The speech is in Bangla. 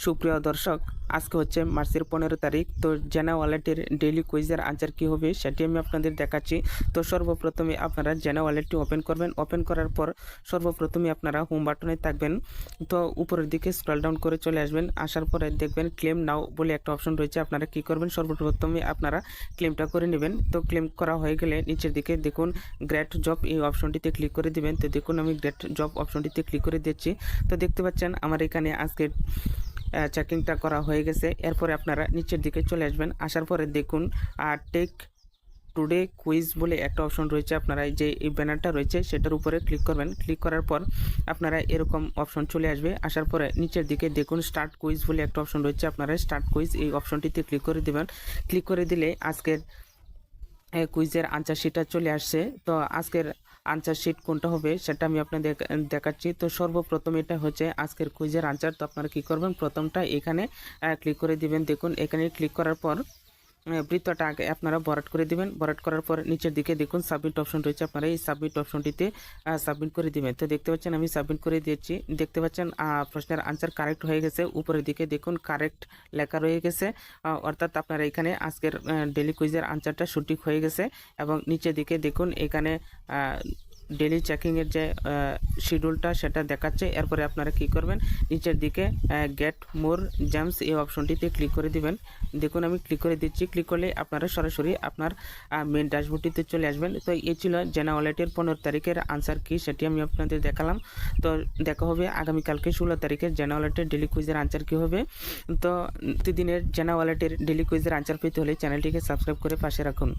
সুপ্রিয় দর্শক, আজকে হচ্ছে মার্চের 15 তারিখ। তো জেনা ওয়ালেটের ডেইলি কুইজের আনসার কী হবে সেটি আমি আপনাদের দেখাচ্ছি। তো সর্বপ্রথমে আপনারা জেনা ওয়ালেটটি ওপেন করবেন। ওপেন করার পর সর্বপ্রথমে আপনারা হোম বাটনে থাকবেন। তো উপরের দিকে স্ক্রল ডাউন করে চলে আসবেন। আসার পরে দেখবেন ক্লেম নাও বলে একটা অপশন রয়েছে। আপনারা কী করবেন, সর্বপ্রথমে আপনারা ক্লেমটা করে নেবেন। তো ক্লেম করা হয়ে গেলে নিচের দিকে দেখুন গ্রেট জব এই অপশনটিতে ক্লিক করে দিবেন। তো দেখুন আমি গ্রেট জব অপশনটিতে ক্লিক করে দিচ্ছি। তো দেখতে পাচ্ছেন আমার এখানে আজকে চেকিংটা করা হয়ে গেছে। এরপরে আপনারা নিচের দিকে চলে আসবেন। আসার পরে দেখুন টেক টুডে কুইজ বলে একটা অপশন রয়েছে। আপনারা যে এই ব্যানারটা রয়েছে সেটার উপরে ক্লিক করবেন। ক্লিক করার পর আপনারা এরকম অপশন চলে আসবে। আসার পরে নিচের দিকে দেখুন স্টার্ট কুইজ বলে একটা অপশন রয়েছে। আপনারা স্টার্ট কুইজ এই অপশনটিতে ক্লিক করে দেবেন। ক্লিক করে দিলে আজকের কুইজের আনসার শিটটা চলে আসছে। তো আজকের আনসার শিট কোনটা হবে সেটা আমি আপনাদের দেখাচ্ছি। তো সর্বপ্রথম এটা হচ্ছে আজকের কুইজের আনসার। তো আপনারা কী করবেন, প্রথমটা এখানে ক্লিক করে দিবেন। দেখুন এখানে ক্লিক করার পর বৃত্তটা আগে আপনারা ভরাট করে দিবেন। ভরাট করার পর নিচের দিকে দেখুন সাবমিট অপশন রয়েছে। আপনারা এই সাবমিট অপশনটিতে সাবমিট করে দিবেন। তো দেখতে পাচ্ছেন আমি সাবমিট করে দিয়েছি। দেখতে পাচ্ছেন প্রশ্নের আনসার কারেক্ট হয়ে গেছে। উপরের দিকে দেখুন কারেক্ট লেখা রয়ে গেছে, অর্থাৎ আপনারা এখানে আজকের ডেলি কুইজের আনসারটা সঠিক হয়ে গেছে। এবং নিচের দিকে দেখুন এখানে ডেলি চেকিংয়ের যে শিডিউলটা সেটা দেখাচ্ছে। এরপরে আপনারা কি করবেন, নিচের দিকে গেট মোর জেমস এই অপশনটিতে ক্লিক করে দিবেন। দেখুন আমি ক্লিক করে দিচ্ছি। ক্লিক করলে আপনারা সরাসরি আপনার মেন ড্যাশবোর্ডটিতে চলে আসবেন। তো এই ছিল জেনা ওয়ালেটের 15 তারিখের আনসার কি সেটি আমি আপনাদের দেখালাম। তো দেখা হবে আগামীকালকে 16 তারিখের জেনা ওয়ালেটের ডেলি কুইজের আনসার কী হবে। তো প্রতিদিনের জেনা ওয়ালেটের ডেলি কুইজের আনসার পেতে হলে চ্যানেলটিকে সাবস্ক্রাইব করে পাশে রাখুন।